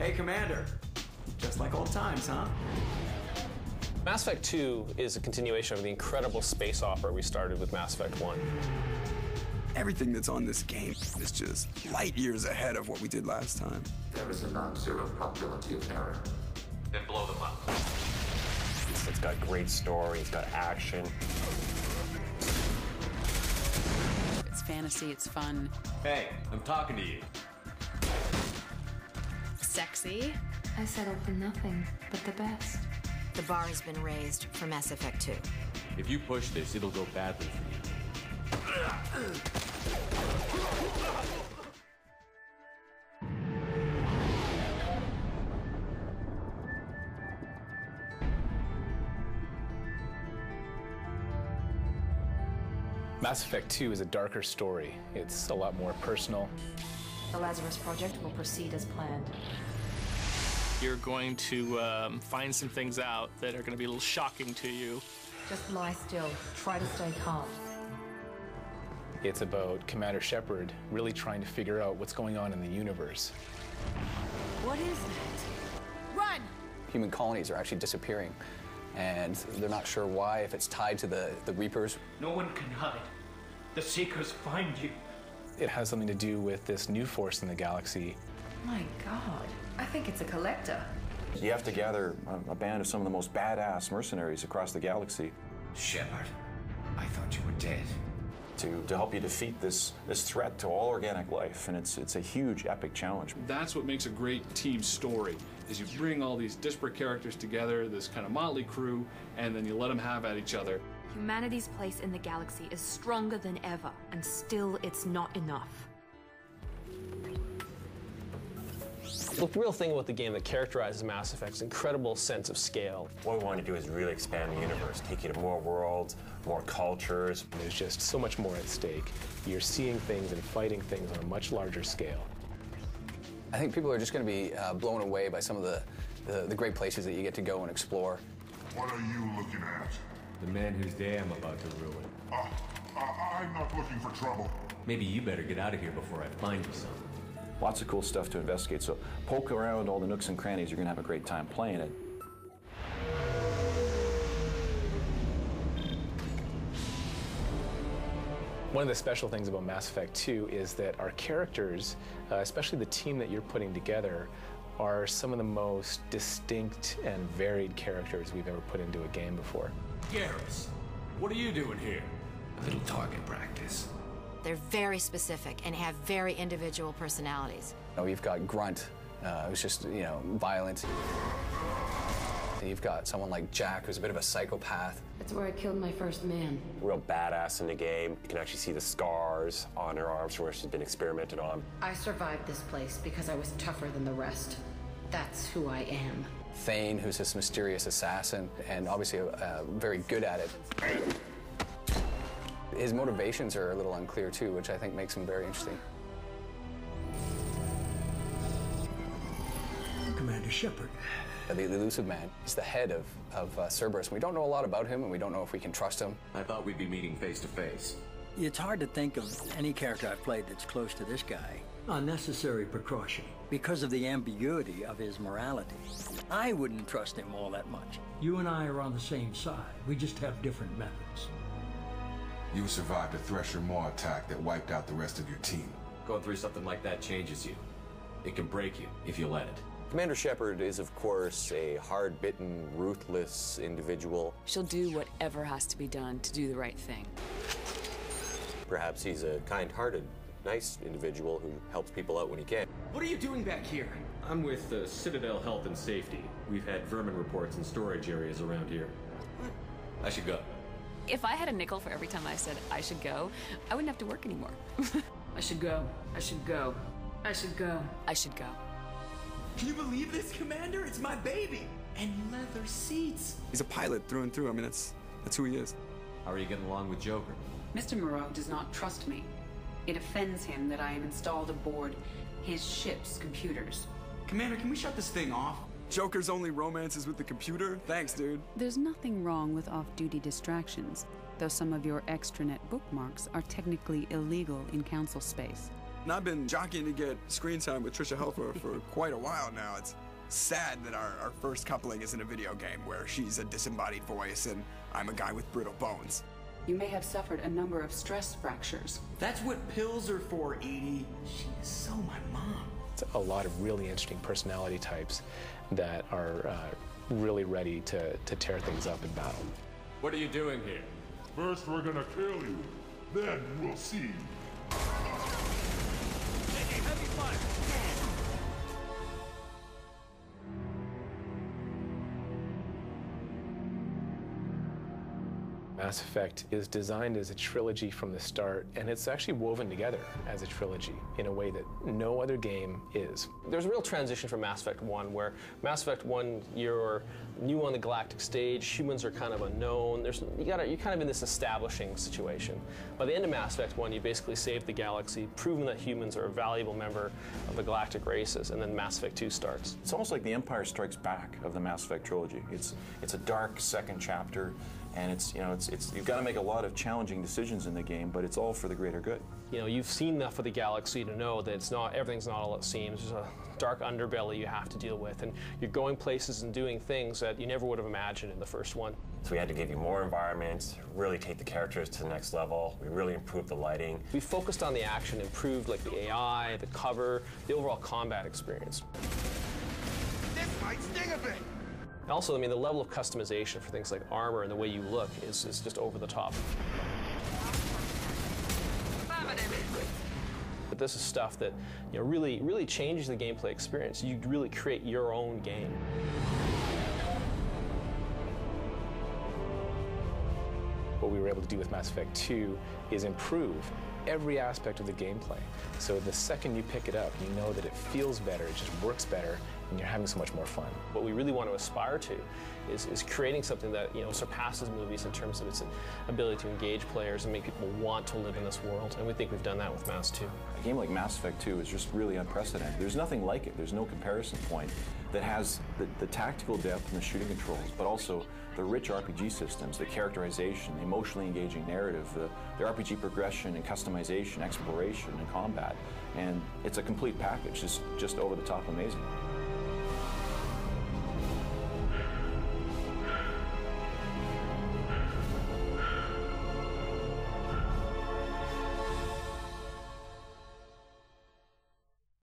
Hey, Commander. Just like old times, huh? Mass Effect 2 is a continuation of the incredible space opera we started with Mass Effect 1. Everything that's on this game is just light years ahead of what we did last time. There is a non-zero probability of error. Then blow them up. It's got great story, it's got action. It's fantasy, it's fun. Hey, I'm talking to you. Sexy. I settle for nothing but the best. The bar has been raised for Mass Effect 2. If you push this, it'll go badly for you. Mass Effect 2 is a darker story. It's a lot more personal. The Lazarus Project will proceed as planned. You're going to find some things out that are going to be a little shocking to you. Just lie still. Try to stay calm. It's about Commander Shepard really trying to figure out what's going on in the universe. What is that? Run! Human colonies are actually disappearing, and they're not sure why, if it's tied to the Reapers. No one can hide. The Seekers find you. It has something to do with this new force in the galaxy. My God, I think it's a collector. You have to gather a band of some of the most badass mercenaries across the galaxy. Shepard, I thought you were dead. To help you defeat this threat to all organic life, and it's a huge, epic challenge. That's what makes a great team story, is you bring all these disparate characters together, this kind of motley crew, and then you let them have at each other. Humanity's place in the galaxy is stronger than ever, and still it's not enough. The real thing about the game that characterizes Mass Effect's incredible sense of scale. What we want to do is really expand the universe, take you to more worlds, more cultures. There's just so much more at stake. You're seeing things and fighting things on a much larger scale. I think people are just going to be blown away by some of the great places that you get to go and explore. What are you looking at? The man whose day I'm about to ruin. I'm not looking for trouble. Maybe you better get out of here before I find you something. Lots of cool stuff to investigate, so poke around all the nooks and crannies. You're going to have a great time playing it. One of the special things about Mass Effect 2 is that our characters, especially the team that you're putting together, are some of the most distinct and varied characters we've ever put into a game before. Garrus, what are you doing here? A little target practice. They're very specific and have very individual personalities. You've got Grunt, who's just, violent. You've got someone like Jack, who's a bit of a psychopath. That's where I killed my first man. Real badass in the game. You can actually see the scars on her arms where she's been experimented on. I survived this place because I was tougher than the rest. That's who I am. Thane, who's this mysterious assassin, and obviously very good at it. His motivations are a little unclear, too, which I think makes him very interesting. Commander Shepard. The elusive man. He's the head of Cerberus. We don't know a lot about him, and we don't know if we can trust him. I thought we'd be meeting face to face. It's hard to think of any character I've played that's close to this guy. Unnecessary precaution. Because of the ambiguity of his morality. I wouldn't trust him all that much. You and I are on the same side. We just have different methods. You survived a Thresher Maw attack that wiped out the rest of your team. Going through something like that changes you. It can break you if you let it. Commander Shepard is, of course, a hard-bitten, ruthless individual. She'll do whatever has to be done to do the right thing. Perhaps he's a kind-hearted, nice individual who helps people out when he can. What are you doing back here? I'm with Citadel Health and Safety. We've had vermin reports in storage areas around here. I should go. If I had a nickel for every time I said I should go, I wouldn't have to work anymore. I should go. I should go. I should go. I should go. Can you believe this, Commander? It's my baby! And leather seats. He's a pilot through and through. I mean, that's who he is. How are you getting along with Joker? Mr. Moreau does not trust me. It offends him that I am installed aboard his ship's computers. Commander, can we shut this thing off? Joker's only romance is with the computer? Thanks, dude. There's nothing wrong with off-duty distractions, though some of your extranet bookmarks are technically illegal in council space. And I've been jockeying to get screen time with Trisha Helfer for quite a while now. It's sad that our first coupling is in a video game where she's a disembodied voice and I'm a guy with brittle bones. You may have suffered a number of stress fractures. That's what pills are for, Edie. She is so my mom. It's a lot of really interesting personality types that are really ready to tear things up in battle. What are you doing here? First, we're gonna kill you. Then we'll see. Heavy fire. Mass Effect is designed as a trilogy from the start, and it's actually woven together as a trilogy in a way that no other game is. There's a real transition from Mass Effect 1, where Mass Effect 1, you're new on the galactic stage, humans are kind of unknown, you're kind of in this establishing situation. By the end of Mass Effect 1, you basically saved the galaxy, proven that humans are a valuable member of the galactic races, and then Mass Effect 2 starts. It's almost like the Empire Strikes Back of the Mass Effect trilogy. It's a dark second chapter, and you've got to make a lot of challenging decisions in the game, but it's all for the greater good. You know, you've seen enough of the galaxy to know that everything's not all it seems. There's a dark underbelly you have to deal with, and you're going places and doing things that you never would have imagined in the first one. So we had to give you more environments, really take the characters to the next level. We really improved the lighting. We focused on the action, improved like the AI, the cover, the overall combat experience. This might sting a bit. Also, I mean, the level of customization for things like armor and the way you look is just over the top. But this is stuff that really changes the gameplay experience. You really create your own game. What we were able to do with Mass Effect 2 is improve every aspect of the gameplay. So the second you pick it up, you know that it feels better, it just works better, and you're having so much more fun. What we really want to aspire to is creating something that surpasses movies in terms of its ability to engage players and make people want to live in this world. And we think we've done that with Mass 2. A game like Mass Effect 2 is just really unprecedented. There's nothing like it. There's no comparison point that has the tactical depth and the shooting controls, but also the rich RPG systems, the characterization, the emotionally engaging narrative, the RPG progression and customization, exploration, and combat. And it's a complete package. It's just over the top amazing.